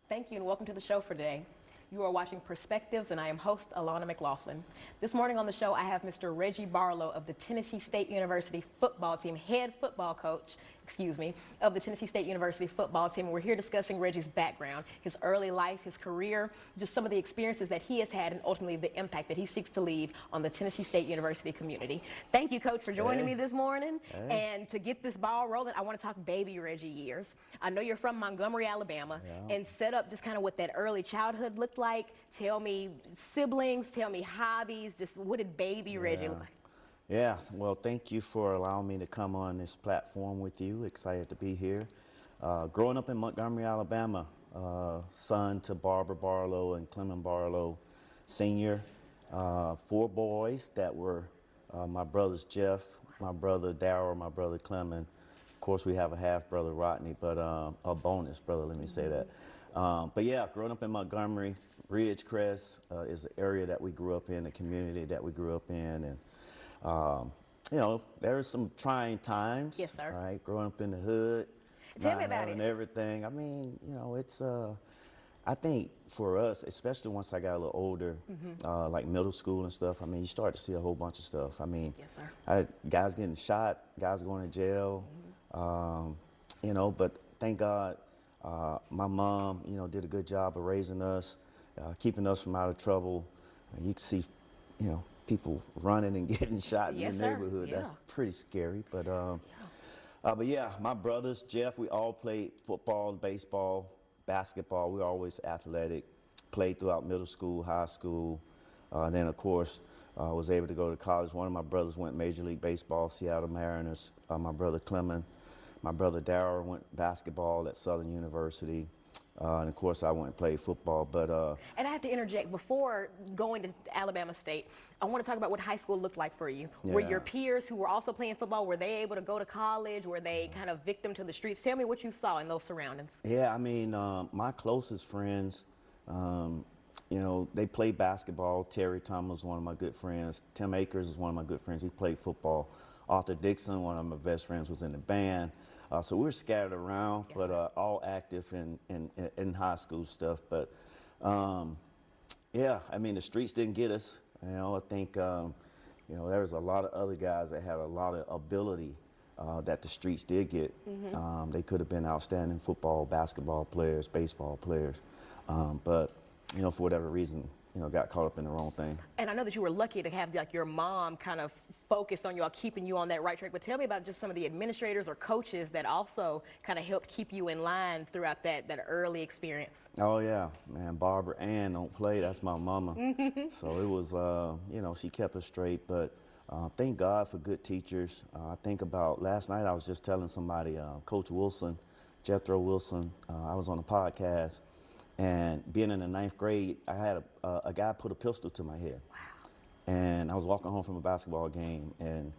Thank you and welcome to the show for today. You are watching Perspectives and I am host Alana McLaughlin. This morning on the show I have Mr. Reggie Barlow of the Tennessee State University football team, head football coach, of the Tennessee State University football team. We're here discussing Reggie's background, his early life, his career, just some of the experiences that he has had and ultimately the impact that he seeks to leave on the Tennessee State University community. Thank you, Coach, for joining me this morning. And to get this ball rolling, I want to talk baby Reggie years. I know you're from Montgomery, Alabama, and set up just kind of what that early childhood looked like. Tell me siblings, tell me hobbies, just what did baby Reggie look like? Yeah, well, thank you for allowing me to come on this platform with you. Excited to be here. Growing up in Montgomery, Alabama, son to Barbara Barlow and Clement Barlow Sr., 4 boys that were my brothers Jeff, my brother Darryl, my brother Clement. Of course, we have a half brother Rodney, but a bonus brother, let me say that. But yeah, growing up in Montgomery, Ridgecrest is the area that we grew up in, the community that we grew up in, and you know, there were some trying times. Yes, sir. Right, growing up in the hood. Tell me about it. And everything. I mean, you know, it's. I think for us, especially once I got a little older, like middle school and stuff. I mean, you start to see a whole bunch of stuff. I mean, yes, sir. Guys getting shot, guys going to jail. You know, but thank God, my mom, you know, did a good job of raising us, keeping us from out of trouble. You can see, you know, people running and getting shot in the neighborhood. Yeah. That's pretty scary. But yeah, my brothers, Jeff, we all played football, baseball, basketball. We were always athletic. Played throughout middle school, high school. And then, of course, was able to go to college. One of my brothers went Major League Baseball, Seattle Mariners. My brother Clement. My brother Darryl went basketball at Southern University. And of course, I went and played football, but... And I have to interject, before going to Alabama State, I want to talk about what high school looked like for you. Yeah. Were your peers who were also playing football, were they able to go to college? Were they kind of victim to the streets? Tell me what you saw in those surroundings. Yeah, I mean, my closest friends, you know, they played basketball. Terry Thomas was one of my good friends. Tim Akers is one of my good friends. He played football. Arthur Dixon, one of my best friends, was in the band. So we're scattered around, yes, but all active in high school stuff. But yeah, I mean, the streets didn't get us. You know, I think you know, there was a lot of other guys that had a lot of ability that the streets did get. They could have been outstanding football, basketball players, baseball players, but you know, for whatever reason, you know, got caught up in the wrong thing. And I know that you were lucky to have like your mom kind of focused on you all, keeping you on that right track. But tell me about just some of the administrators or coaches that also kind of helped keep you in line throughout that early experience. Oh yeah, man, Barbara Ann don't play. That's my mama. So it was, you know, she kept us straight. But thank God for good teachers. I think about last night. I was just telling somebody, Coach Wilson, Jethro Wilson. I was on a podcast. And being in the 9th grade, I had a guy put a pistol to my head. Wow. And I was walking home from a basketball game, and,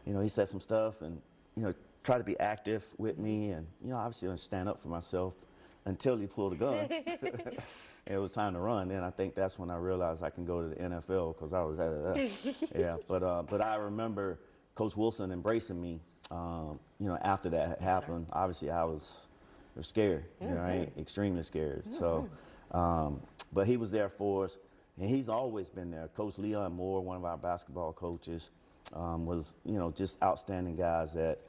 you know, he said some stuff and, you know, tried to be active with me. And, you know, obviously I didn't stand up for myself until he pulled a gun. It was time to run. Then I think that's when I realized I can go to the NFL, because I was out of that. Yeah, but I remember Coach Wilson embracing me, you know, after that had happened. Obviously I was scared, you know, right? Extremely scared. So, but he was there for us, and he's always been there. Coach Leon Moore, one of our basketball coaches, was, you know, just outstanding guys that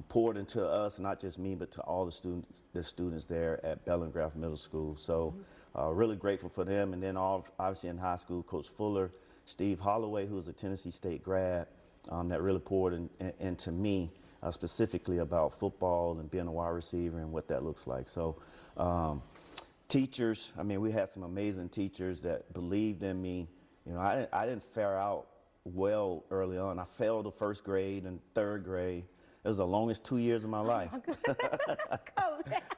poured into us, not just me, but to all the students there at Bellingraph Middle School. So, really grateful for them. And then obviously in high school, Coach Fuller, Steve Holloway, who was a Tennessee State grad, that really poured into me. Specifically about football and being a wide receiver and what that looks like. So teachers, I mean, we had some amazing teachers that believed in me. You know, I didn't fare out well early on. I failed the 1st grade and 3rd grade. It was the longest 2 years of my life.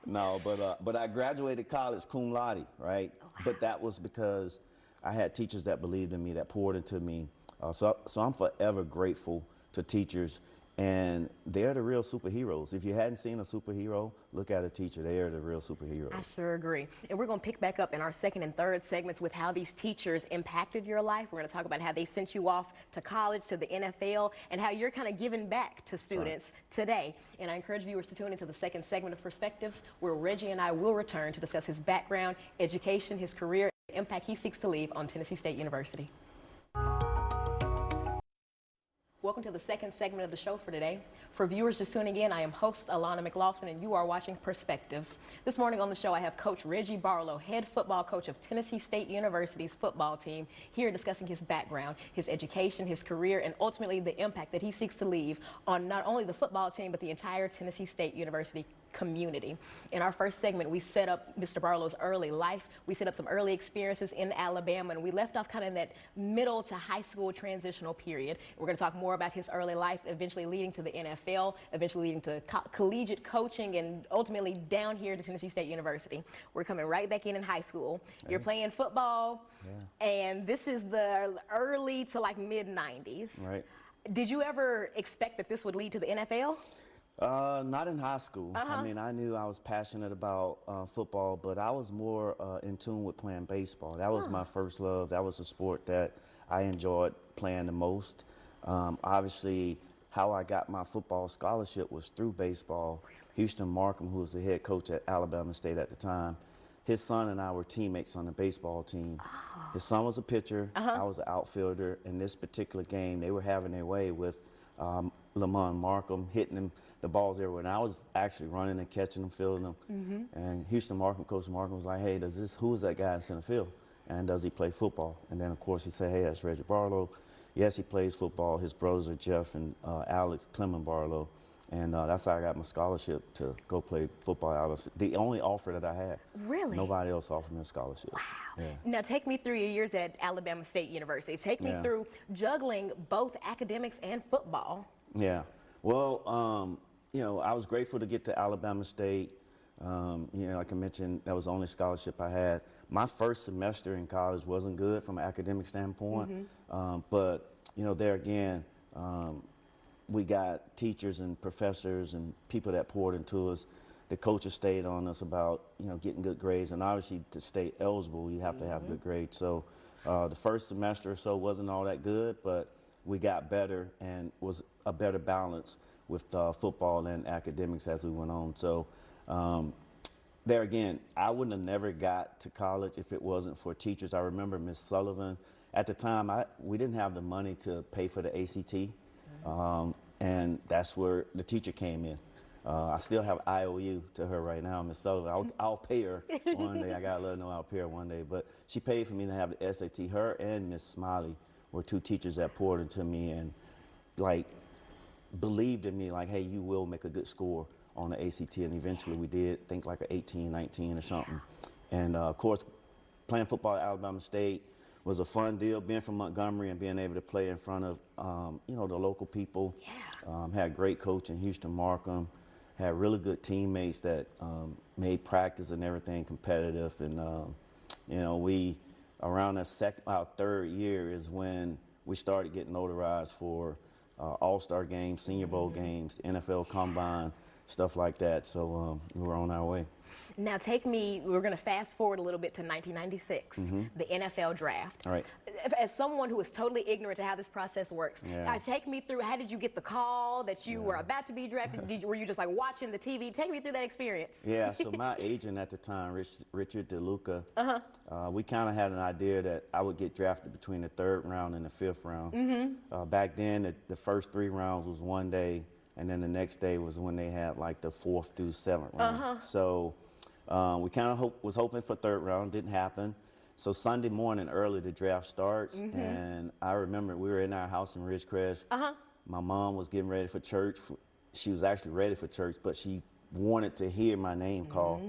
No, but I graduated college cum laude, right? Oh, wow. But that was because I had teachers that believed in me, that poured into me. So I'm forever grateful to teachers. And they're the real superheroes. If you hadn't seen a superhero, look at a teacher. They are the real superheroes. I sure agree. And we're going to pick back up in our second and third segments with how these teachers impacted your life. We're going to talk about how they sent you off to college, to the NFL, and how you're kind of giving back to students today. And I encourage viewers to tune into the second segment of Perspectives, where Reggie and I will return to discuss his background, education, his career, and the impact he seeks to leave on Tennessee State University. Welcome to the second segment of the show for today. For viewers just tuning in, I am host Alana McLaughlin, and you are watching Perspectives. This morning on the show, I have Coach Reggie Barlow, head football coach of Tennessee State University's football team, here discussing his background, his education, his career, and ultimately the impact that he seeks to leave on not only the football team, but the entire Tennessee State University community. In our first segment, we set up Mr. Barlow's early life. We set up some early experiences in Alabama, and we left off kind of in that middle to high school transitional period. We're going to talk more about his early life, eventually leading to the NFL, eventually leading to collegiate coaching, and ultimately down here to Tennessee State University. We're coming right back in high school. You're playing football, and this is the early to like mid-90s. Right. Did you ever expect that this would lead to the NFL? Not in high school. I mean, I knew I was passionate about football, but I was more in tune with playing baseball. That was my first love. That was a sport that I enjoyed playing the most. Obviously, how I got my football scholarship was through baseball. Houston Markham, who was the head coach at Alabama State at the time, his son and I were teammates on the baseball team. His son was a pitcher, I was an outfielder. In this particular game, they were having their way with Lamont Markham, hitting him the balls everywhere. And I was actually running and catching them, fielding them. And Houston Markham, Coach Markham was like, hey, who is that guy in center field? And does he play football? And then, of course, he said, hey, that's Reggie Barlow. Yes, he plays football. His brothers are Jeff and Alex Clement Barlow. And that's how I got my scholarship to go play football out of the only offer that I had. Really? Nobody else offered me a scholarship. Wow. Yeah. Now take me through your years at Alabama State University. Take me through juggling both academics and football. Yeah. Well, you know, I was grateful to get to Alabama State. You know, like I mentioned, that was the only scholarship I had. My first semester in college wasn't good from an academic standpoint, but, you know, there again, we got teachers and professors and people that poured into us. The coaches stayed on us about, you know, getting good grades, and obviously to stay eligible, you have to have good grades. So the first semester or so wasn't all that good, but we got better and was a better balance with football and academics as we went on. So there again, I wouldn't have never got to college if it wasn't for teachers. I remember Miss Sullivan. At the time, we didn't have the money to pay for the ACT, and that's where the teacher came in. I still have IOU to her right now, Miss Sullivan. I'll pay her one day. I gotta let her know I'll pay her one day. But she paid for me to have the SAT. Her and Miss Smiley were two teachers that poured into me and like believed in me, like, hey, you will make a good score on the ACT. And eventually we did, think like an 18, 19 or something. And of course, playing football at Alabama State was a fun deal, being from Montgomery and being able to play in front of, you know, the local people. Had a great coach in Houston Markham, had really good teammates that made practice and everything competitive. And, you know, we, around our third year is when we started getting notarized for All-Star games, Senior Bowl games, NFL Combine, stuff like that. So we were on our way. Now we're going to fast forward a little bit to 1996, the NFL draft. All right. As someone who is totally ignorant to how this process works, take me through, how did you get the call that you were about to be drafted? Were you just like watching the TV? Take me through that experience. Yeah, so my agent at the time, Richard DeLuca, we kind of had an idea that I would get drafted between the third round and the fifth round. Back then, the first 3 rounds was one day, and then the next day was when they had like the 4th through 7th round. So we kind of was hoping for third round, didn't happen. So Sunday morning early, the draft starts, and I remember we were in our house in Ridgecrest. My mom was getting ready for church. She was actually ready for church, but she wanted to hear my name called.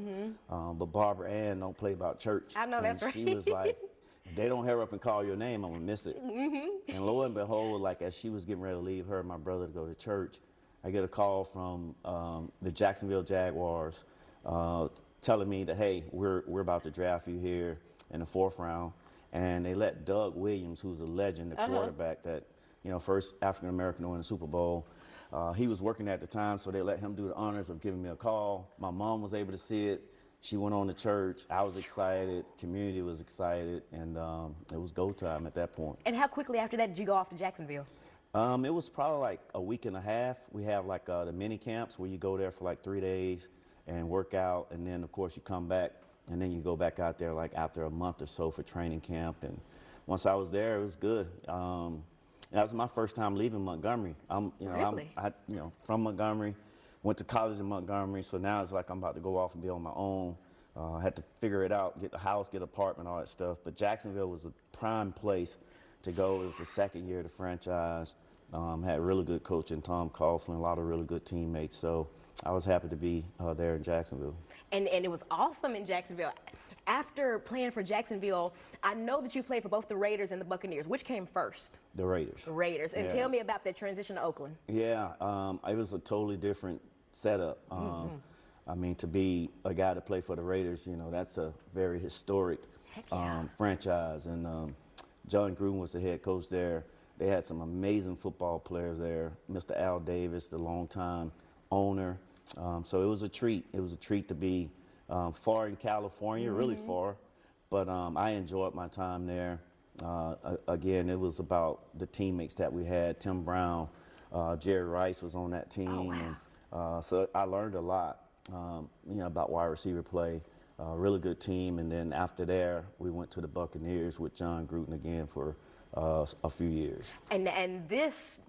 But Barbara Ann don't play about church. I know, that's right. She was like, if they don't hurry up and call your name, I'm gonna miss it. And lo and behold, like as she was getting ready to leave her and my brother to go to church, I get a call from the Jacksonville Jaguars telling me that, hey, we're about to draft you here in the 4th round. And they let Doug Williams, who's a legend, the quarterback that, you know, first African-American to win the Super Bowl, He was working at the time, so they let him do the honors of giving me a call. My mom was able to see it. She went on to church. I was excited. Community was excited, and it was go time at that point. And how quickly after that did you go off to Jacksonville? It was probably like a week and a half. We have like the mini camps where you go there for like 3 days and work out, and then of course you come back, and then you go back out there like after a month or so for training camp. And once I was there, it was good. That was my first time leaving Montgomery. Really? I'm from Montgomery, went to college in Montgomery, so now it's like I'm about to go off and be on my own. I had to figure it out, get a house, get an apartment, all that stuff. But Jacksonville was a prime place to go. It was the second year of the franchise. Had really good coach in Tom Coughlin, a lot of really good teammates. So I was happy to be there in Jacksonville. And it was awesome in Jacksonville. After playing for Jacksonville, I know that you played for both the Raiders and the Buccaneers. Which came first? The Raiders. The Raiders. And Yeah. tell me about that transition to Oakland. Yeah, it was a totally different setup. I mean, to be a guy to play for the Raiders, that's a very historic franchise. And John Gruden was the head coach there. They had some amazing football players there. Mr. Al Davis, the longtime owner. So it was a treat. It was a treat to be far in California, really far. But I enjoyed my time there. Again, it was about the teammates that we had. Tim Brown, Jerry Rice was on that team. Oh, wow. And so I learned a lot, about wide receiver play. Really good team. And then after there, we went to the Buccaneers with John Gruden again for a few years. And this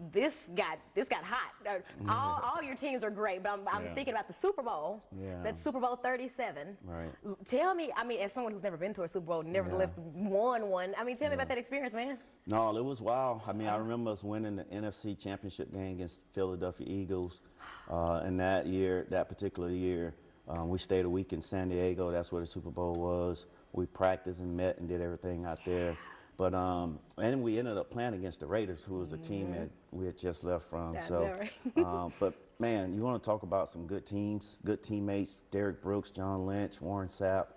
got hot. All your teams are great, but I'm thinking about the Super Bowl. Yeah. That's Super Bowl 37. Right. Tell me, I mean, as someone who's never been to a Super Bowl, nevertheless won one. I mean, tell me about that experience, man. No, it was wild. I mean, I remember us winning the NFC Championship game against Philadelphia Eagles. And that particular year, we stayed a week in San Diego. That's where the Super Bowl was. We practiced and met and did everything out there. But and we ended up playing against the Raiders, who was a team that we had just left from. But man, you want to talk about some good teams, good teammates: Derek Brooks, John Lynch, Warren Sapp,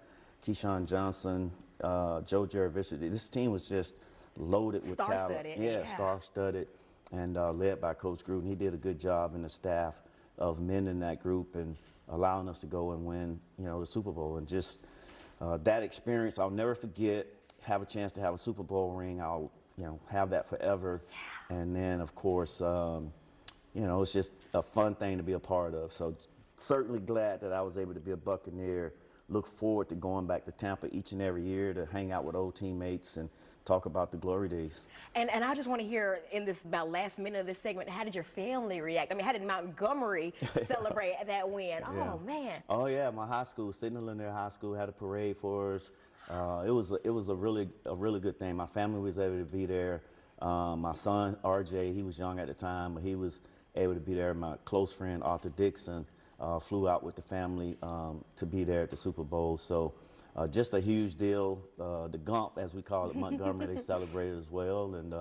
Keyshawn Johnson, Joe Jurevicius. This team was just loaded with talent. Star-studded. Yeah, star-studded, and led by Coach Gruden. He did a good job in the staff of mending that group and allowing us to go and win, the Super Bowl. And just that experience, I'll never forget. Have a chance to have a Super Bowl ring, I'll have that forever. Yeah. And then of course, it's just a fun thing to be a part of. So certainly glad that I was able to be a Buccaneer. Look forward to going back to Tampa each and every year to hang out with old teammates and talk about the glory days. And I just want to hear in this about last minute of this segment, how did your family react? I mean, how did Montgomery celebrate that win? Yeah. Oh man. Oh yeah, my high school, Sidney Lanier High School, had a parade for us. It was a really good thing. My family was able to be there. My son RJ, he was young at the time, but he was able to be there. My close friend Arthur Dixon flew out with the family to be there at the Super Bowl. So just a huge deal. The Gump, as we call it, Montgomery, they celebrated as well, and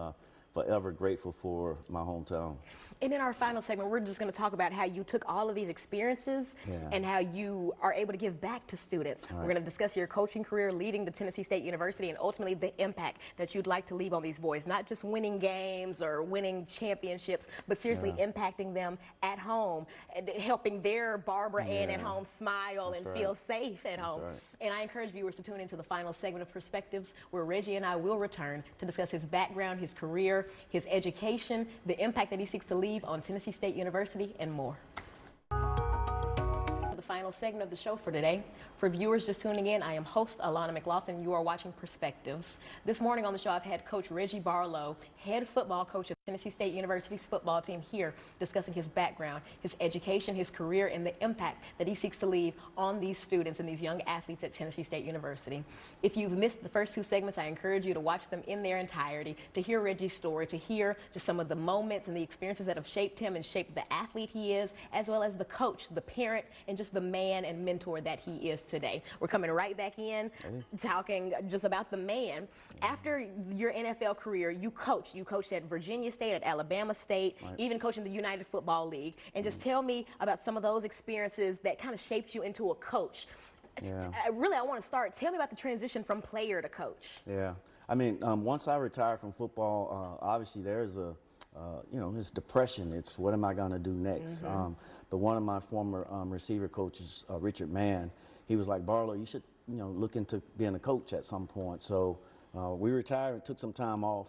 forever grateful for my hometown. And in our final segment, we're just going to talk about how you took all of these experiences and how you are able to give back to students. Right. We're going to discuss your coaching career leading to Tennessee State University and ultimately the impact that you'd like to leave on these boys, not just winning games or winning championships, but seriously impacting them at home and helping their Barbara Ann at home smile and feel safe at home. Right. And I encourage viewers to tune into the final segment of Perspectives, where Reggie and I will return to discuss his background, his career, his education, the impact that he seeks to leave on Tennessee State University, and more. The final segment of the show for today. For viewers just tuning in, I am host Alana McLaughlin. You are watching Perspectives. This morning on the show, I've had Coach Reggie Barlow, head football coach of Tennessee State University's football team, here discussing his background, his education, his career, and the impact that he seeks to leave on these students and these young athletes at Tennessee State University. If you've missed the first two segments, I encourage you to watch them in their entirety, to hear Reggie's story, to hear just some of the moments and the experiences that have shaped him and shaped the athlete he is, as well as the coach, the parent, and just the man and mentor that he is today. We're coming right back in, talking just about the man. After your NFL career, you coached at Virginia State, at Alabama State, even coaching the United Football League. And just tell me about some of those experiences that kind of shaped you into a coach. Really, I want to start. Tell me about the transition from player to coach. Yeah. I mean, once I retired from football, obviously there's a you know, it's depression. It's what am I going to do next? But one of my former receiver coaches, Richard Mann, he was like, Barlow, you should, you know, look into being a coach at some point. So we retired, took some time off,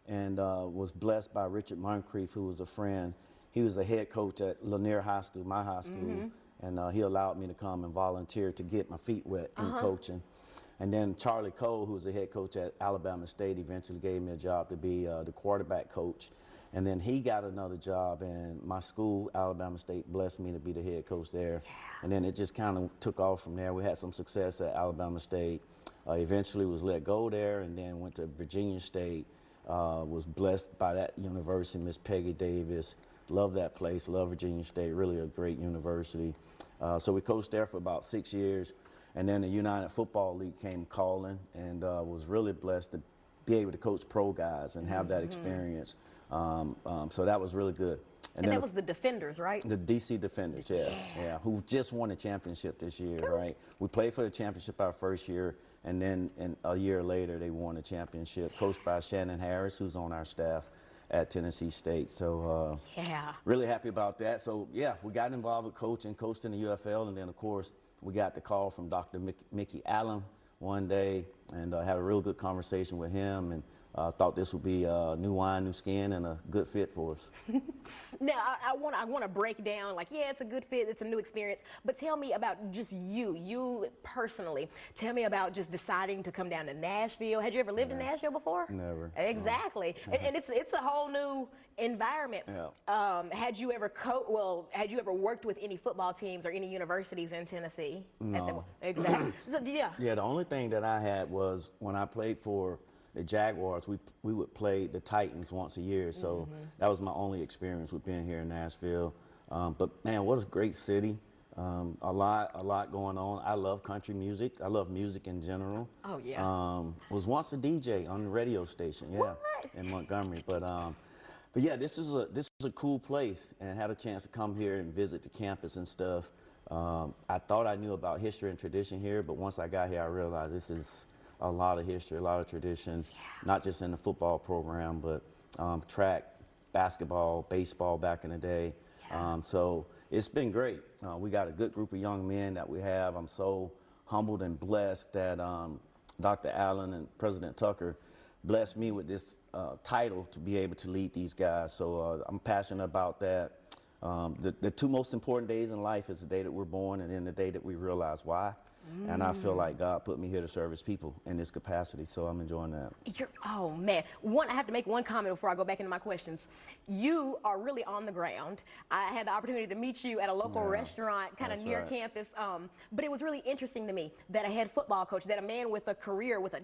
and was blessed by Richard Moncrief, who was a friend. He was a head coach at Lanier High School, my high school, and he allowed me to come and volunteer to get my feet wet in coaching. And then Charlie Cole, who was the head coach at Alabama State, eventually gave me a job to be the quarterback coach. And then he got another job, and my school, Alabama State, blessed me to be the head coach there. Yeah. And then it just kind of took off from there. We had some success at Alabama State. Eventually was let go there, and then went to Virginia State. Was blessed by that university, Miss Peggy Davis. Love that place, love Virginia State, really a great university. So we coached there for about 6 years. And then the United Football League came calling, and was really blessed to be able to coach pro guys and have that experience. So that was really good. And that was the Defenders, right? The DC Defenders, yeah, who just won a championship this year, right? We played for the championship our first year, and then a year later they won a championship, coached by Shannon Harris, who's on our staff at Tennessee State. So really happy about that. So yeah, we got involved with coaching, coached in the UFL, and then of course we got the call from Dr. Mickey Allen one day, and had a real good conversation with him, and thought this would be new wine, new skin, and a good fit for us. Now, I want to break down, like, yeah, it's a good fit, it's a new experience, but tell me about just you personally. Tell me about just deciding to come down to Nashville. Had you ever lived in Nashville before? Never. Exactly. And it's a whole new environment. Yeah. Had you ever worked with any football teams or any universities in Tennessee? No. Exactly. So, yeah. Yeah, the only thing that I had was when I played for the Jaguars, we would play the Titans once a year, so that was my only experience with being here in Nashville. But man, what a great city! A lot going on. I love country music. I love music in general. Oh yeah. Was once a DJ on the radio station, in Montgomery. But yeah, this is a cool place, and had a chance to come here and visit the campus and stuff. I thought I knew about history and tradition here, but once I got here, I realized this is a lot of history, a lot of tradition, not just in the football program, but track, basketball, baseball back in the day. So it's been great. We got a good group of young men that we have. I'm so humbled and blessed that Dr. Allen and President Tucker blessed me with this title to be able to lead these guys. So I'm passionate about that. The two most important days in life is the day that we're born and then the day that we realize why. And I feel like God put me here to serve his people in this capacity, so I'm enjoying that. Oh man, I have to make one comment before I go back into my questions. You are really on the ground. I had the opportunity to meet you at a local restaurant kind of near campus, but it was really interesting to me that a head football coach, that a man with a career, with a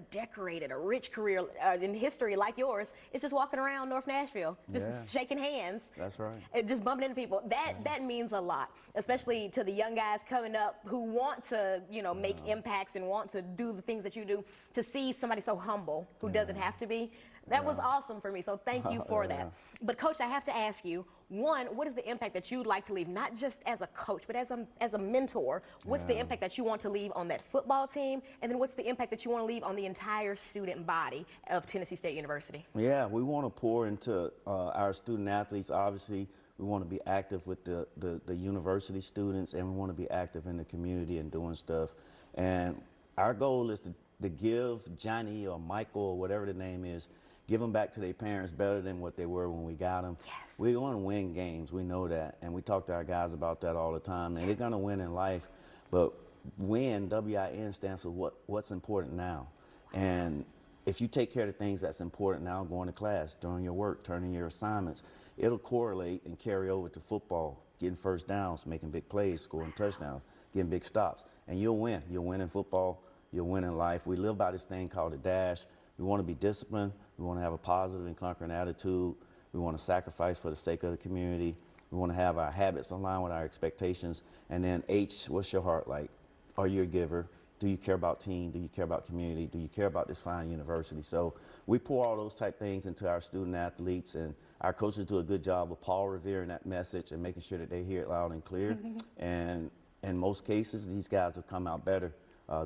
rich career in history like yours, is just walking around North Nashville, just shaking hands. That's right. And just bumping into people. That means a lot, especially to the young guys coming up who want to, make impacts and want to do the things that you do. To see somebody so humble who doesn't have to be, that was awesome for me. So thank you for that. But Coach, I have to ask you, one, what is the impact that you'd like to leave, not just as a coach, but as a mentor? What's the impact that you want to leave on that football team? And then what's the impact that you want to leave on the entire student body of Tennessee State University? Yeah, we want to pour into our student athletes. Obviously, we want to be active with the university students, and we want to be active in the community and doing stuff. And our goal is to give Johnny or Michael or whatever the name is, give them back to their parents better than what they were when we got them. Yes. We're going to win games. We know that. And we talk to our guys about that all the time. And they're going to win in life. But win, W-I-N, stands for what's important now. And if you take care of the things that's important now, going to class, doing your work, turning your assignments, it'll correlate and carry over to football, getting first downs, making big plays, scoring touchdowns, getting big stops. And you'll win. You'll win in football. You'll win in life. We live by this thing called the dash. We want to be disciplined. We want to have a positive and conquering attitude. We want to sacrifice for the sake of the community. We want to have our habits align with our expectations. And then H, what's your heart like? Are you a giver? Do you care about team? Do you care about community? Do you care about this fine university? So we pour all those type things into our student athletes, and our coaches do a good job of Paul revering that message and making sure that they hear it loud and clear. And in most cases, these guys have come out better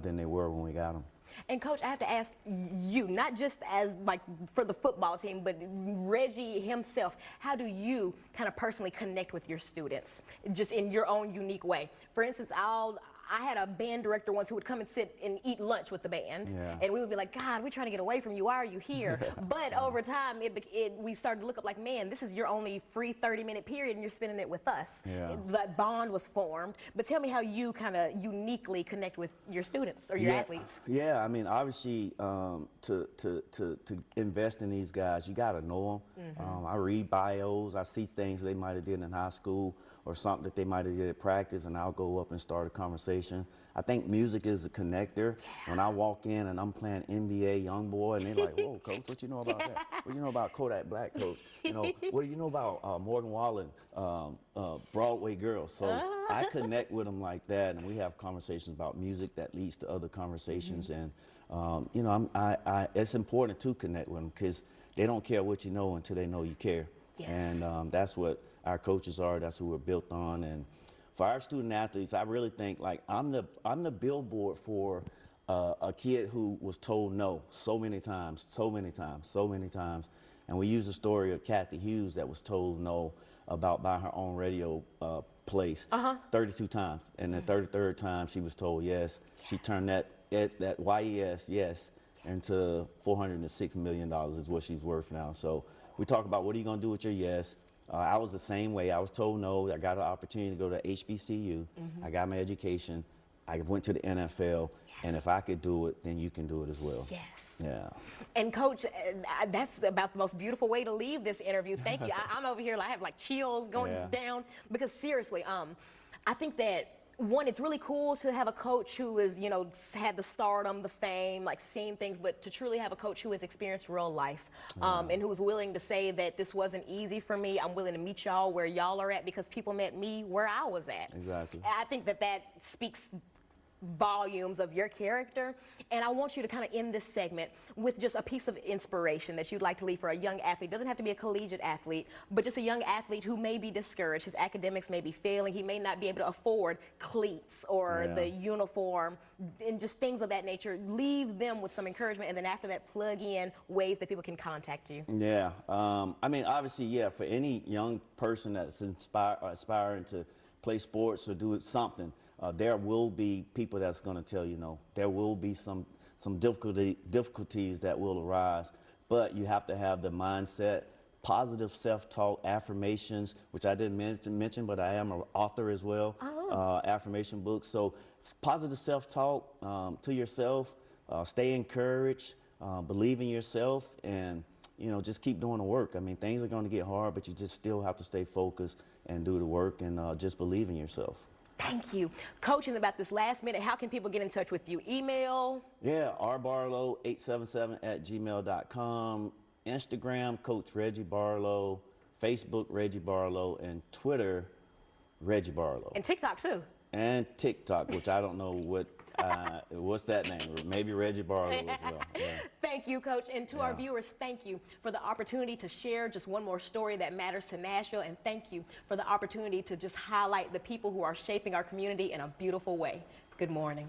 than they were when we got them. And Coach, I have to ask you, not just as like for the football team, but Reggie himself, how do you kind of personally connect with your students, just in your own unique way? For instance, I had a band director once who would come and sit and eat lunch with the band, and we would be like, God, we're trying to get away from you. Why are you here? But over time, we started to look up like, man, this is your only free 30-minute period, and you're spending it with us. That bond was formed. But tell me how you kind of uniquely connect with your students or your athletes. Yeah, I mean, obviously, to invest in these guys, you got to know them. I read bios. I see things they might have did in high school or something that they might have did at practice, and I'll go up and start a conversation. I think music is a connector. When I walk in and I'm playing NBA Youngboy, and they're like, whoa, Coach, what you know about that? What do you know about Kodak Black, Coach? You know, what do you know about Morgan Wallen, Broadway Girls? So I connect with them like that, and we have conversations about music that leads to other conversations. And, you know, it's important to connect with them because they don't care what you know until they know you care. And that's what our coaches are. That's who we're built on. And for our student athletes, I really think like I'm the billboard for a kid who was told no so many times. And we use the story of Kathy Hughes that was told no about buying her own radio place 32 times. And the 33rd time she was told yes. She turned that yes into $406 million is what she's worth now. So we talk about what are you going to do with your yes. I was the same way. I was told no. I got an opportunity to go to HBCU. I got my education. I went to the NFL. And if I could do it, then you can do it as well. Yes. Yeah. And Coach, that's about the most beautiful way to leave this interview. Thank you. I'm over here, I have like chills going down because seriously, I think that one, it's really cool to have a coach who is, you know, had the stardom, the fame, like seen things, but to truly have a coach who has experienced real life and who is willing to say that this wasn't easy for me. I'm willing to meet y'all where y'all are at because people met me where I was at. Exactly. I think that speaks volumes of your character, and I want you to kind of end this segment with just a piece of inspiration that you'd like to leave for a young athlete. Doesn't have to be a collegiate athlete, but just a young athlete who may be discouraged. His academics may be failing. He may not be able to afford cleats or the uniform and just things of that nature. Leave them with some encouragement, and then after that, plug in ways that people can contact you. Yeah, I mean, obviously, for any young person that's aspiring to play sports or do something, there will be people that's going to tell you no. There will be some difficulties that will arise, but you have to have the mindset, positive self-talk, affirmations, which I didn't mention, but I am an author as well, affirmation books. So positive self-talk to yourself, stay encouraged, believe in yourself, and just keep doing the work. I mean, things are going to get hard, but you just still have to stay focused and do the work and just believe in yourself. Thank you. Coach, in about this last minute, how can people get in touch with you? Email? Yeah, rbarlow877@gmail.com. Instagram, Coach Reggie Barlow. Facebook, Reggie Barlow. And Twitter, Reggie Barlow. And TikTok, too. And TikTok, which I don't know what's that name? Maybe Reggie Barlow as well. Yeah. Thank you, Coach. And to our viewers, thank you for the opportunity to share just one more story that matters to Nashville. And thank you for the opportunity to just highlight the people who are shaping our community in a beautiful way. Good morning.